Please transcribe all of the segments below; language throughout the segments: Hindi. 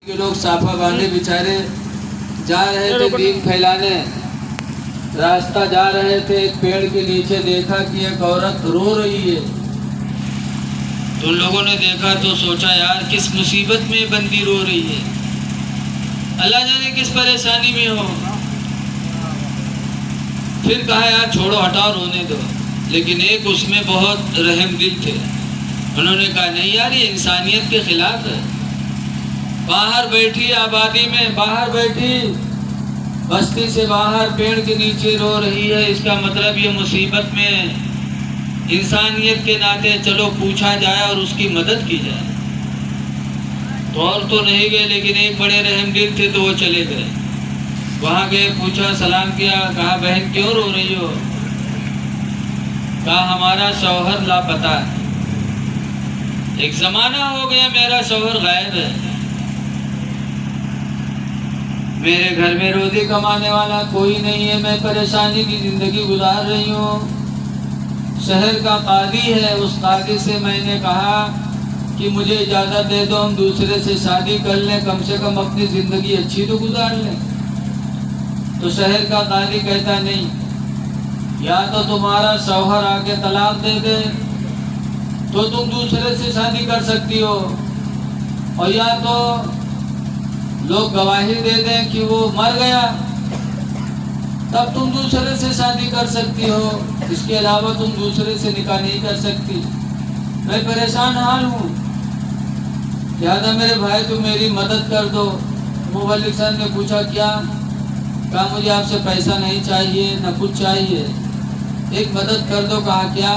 के लोग साफा बांधे बेचारे जा रहे थे दीन फैलाने, रास्ता जा रहे थे, एक पेड़ के नीचे देखा कि एक औरत रो रही है। तो लोगों ने देखा तो सोचा यार किस मुसीबत में बंदी रो रही है, अल्लाह जाने किस परेशानी में हो। फिर कहा यार छोड़ो हटाओ रोने दो, लेकिन एक उसमें बहुत रहम दिल थे, उन्होंने कहा नहीं यार ये इंसानियत के खिलाफ है। बाहर बैठी आबादी में, बाहर बैठी बस्ती से बाहर पेड़ के नीचे रो रही है, इसका मतलब ये मुसीबत में इंसानियत के नाते चलो पूछा जाए और उसकी मदद की जाए। तो और तो नहीं गए, लेकिन एक बड़े रहम दिल थे तो वो चले गए। वहाँ गए, पूछा, सलाम किया, कहा बहन क्यों रो रही हो? कहा हमारा शौहर लापता है, एक ज़माना हो गया मेरा शौहर गायब है, मेरे घर में रोज़ी कमाने वाला कोई नहीं है, मैं परेशानी की ज़िंदगी गुजार रही हूँ। शहर का कादी है, उस कादी से मैंने कहा कि मुझे इजाज़त दे दो, हम दूसरे से शादी कर लें, कम से कम अपनी ज़िंदगी अच्छी तो गुजार लें। तो शहर का कादी कहता नहीं, या तो तुम्हारा शौहर आके तलाक दे दे तो तुम दूसरे से शादी कर सकती हो, और या तो लोग गवाही दे दें कि वो मर गया, तब तुम दूसरे से शादी कर सकती हो, इसके अलावा तुम दूसरे से निकाह नहीं कर सकती। मैं परेशान हाल हूँ, लिहाजा मेरे भाई तुम मेरी मदद कर दो। मुबल्लिग साहब ने पूछा क्या? कहा मुझे आपसे पैसा नहीं चाहिए, न कुछ चाहिए, एक मदद कर दो। कहा क्या?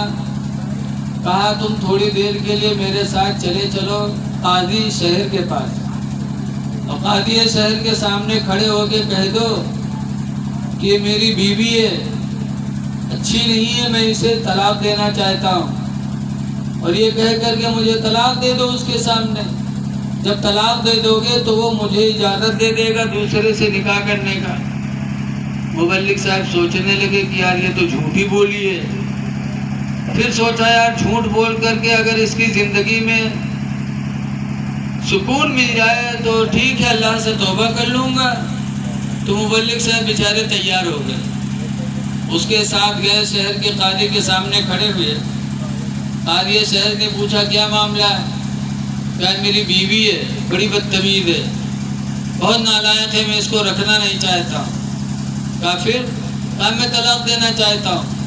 कहा तुम थोड़ी देर के लिए मेरे साथ चले चलो कादी शहर के पास, और कादी शहर के सामने खड़े होके कह दो कि ये मेरी बीवी है, अच्छी नहीं है, मैं इसे तलाक देना चाहता हूँ, और ये कह करके मुझे तलाक दे दो उसके सामने। जब तलाक दे दोगे तो वो मुझे इजाज़त दे देगा दूसरे से निकाह करने का। मुबल्लिग साहब सोचने लगे कि यार ये तो झूठी बोली है। फिर सोचा यार झूठ बोल करके अगर इसकी ज़िंदगी में सुकून मिल जाए तो ठीक है, अल्लाह से तौबा कर लूँगा। तो मुबल्लिग साहब बेचारे तैयार हो गए, उसके साथ गए, शहर के कादी के सामने खड़े हुए। कादी शहर ने पूछा क्या मामला है? क्या मेरी बीवी है, बड़ी बदतमीज़ है, बहुत नालायक है, मैं इसको रखना नहीं चाहता हूँ। कहा फिर? कहा मैं तलाक देना चाहता हूँ।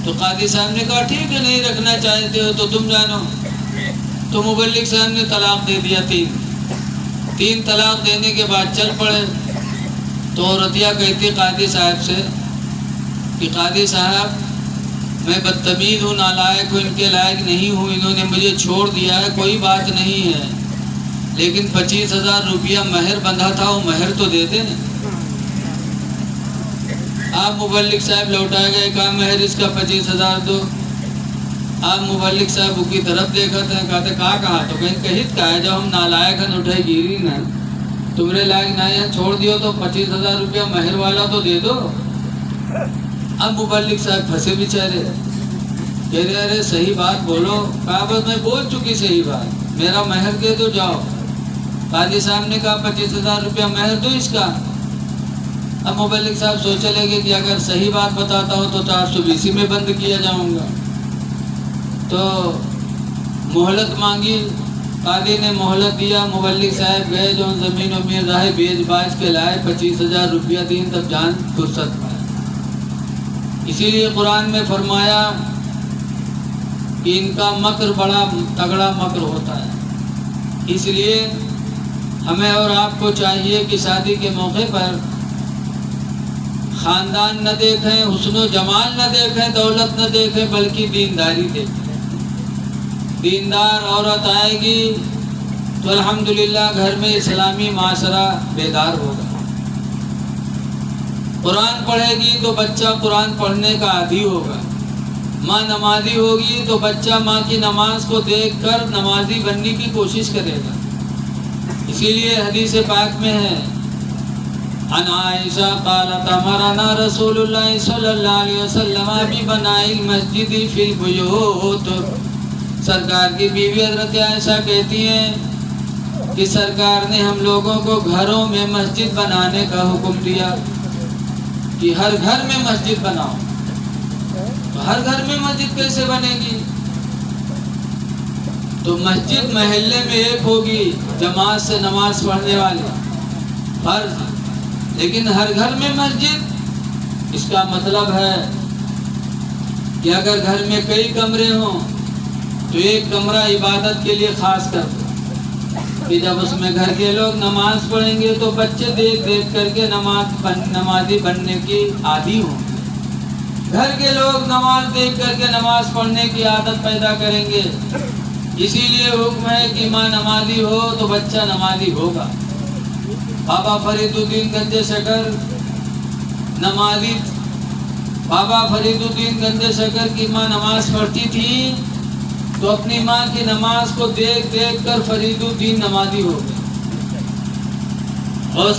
तो कादी साहब ने कहा ठीक है, नहीं रखना चाहते हो तो तुम जानो। तो मुबल्लिग साहब ने तलाक दे दिया, तीन तलाक देने के बाद चल पड़े। तो औरतिया कहती कादी साहब से कि कादी साहब मैं बदतमीज़ हूँ, नालायक हूँ, इनके लायक नहीं हूँ, इन्होंने मुझे छोड़ दिया है, कोई बात नहीं है, लेकिन 25,000 रुपया महर बंधा था, वो महर तो दे दें। आप मुबल्लिग साहब लौटा गए, कहा महर इसका 25,000 दो। आप मुबल्लिग साहब की तरफ देखा था, कहते कहा तो कहीं कहित का है, जब हम नालायक हैं उठे गिरी ना, तुम्हारे लायक नहीं है, छोड़ दियो तो 25,000 रुपया महर वाला तो दे दो। अब मुबल्लिग साहब फंसे बेचारे, कह रहे अरे सही बात बोलो। कहा बस मैं बोल चुकी सही बात, मेरा महर दे दो जाओ। कादी साहब ने कहा 25,000 रुपया महर दो इसका। अब मुबल्लिग साहब सोचे लगे कि अगर सही बात बताता हूँ तो 420 में बंद किया जाऊँगा। तो मोहलत मांगी, कादी ने मोहलत दिया। मुबल्लिग साहब गए, जो ज़मीन उमीर रहे बेच बाज के लाए, 25,000 रुपया दीन, तब जान फुर्सत पाए। इसीलिए कुरान में फरमाया कि इनका मकर बड़ा तगड़ा मकर होता है। इसलिए हमें और आपको चाहिए कि शादी के मौके पर ख़ानदान न देखें, हुस्न जमाल न देखें, दौलत न देखें, बल्कि दीनदारी देखें। दीनदार औरत आएगी तो अल्हम्दुलिल्लाह घर में इस्लामी माशरा बेदार होगा। कुरान पढ़ेगी तो बच्चा कुरान पढ़ने का आदी होगा। माँ नमाजी होगी तो बच्चा माँ की नमाज को देखकर नमाजी बनने की कोशिश करेगा। इसीलिए हदीस पाक में है, अन आयशा क़ालत अमरना रसूलुल्लाह सल्लल्लाहु अलैहि वसल्लम बिबनाइल मस्जिद फिल बुयूत। सरकार की बीवी हज़रत आयशा कहती हैं कि सरकार ने हम लोगों को घरों में मस्जिद बनाने का हुक्म दिया कि हर घर में मस्जिद बनाओ। तो हर घर में मस्जिद कैसे बनेगी? तो मस्जिद मोहल्ले में एक होगी जमात से नमाज पढ़ने वाले, फर्ज। लेकिन हर घर में मस्जिद, इसका मतलब है कि अगर घर में कई कमरे हों तो एक कमरा इबादत के लिए खास कर दो, कि जब उसमें घर के लोग नमाज पढ़ेंगे तो बच्चे देख देख करके नमाजी बनने की आदी हों। घर के लोग नमाज देख करके नमाज पढ़ने की आदत पैदा करेंगे। इसीलिए हुक्म है कि माँ नमाजी हो तो बच्चा नमाजी होगा। बाबा फरीदुद्दीन गंजे शकर नमाजी, बाबा फरीदुद्दीन गंजे शकर की माँ नमाज पढ़ती थी तो अपनी माँ की नमाज को देख देख कर फरीदुद्दीन नमाजी हो गए।